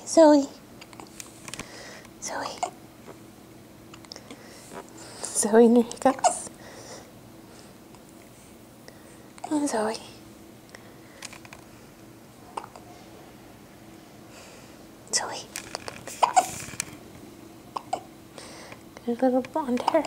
Zoe. Zoe. Zoe, here he comes. Oh, Zoe. Zoe. Good little blonde hair.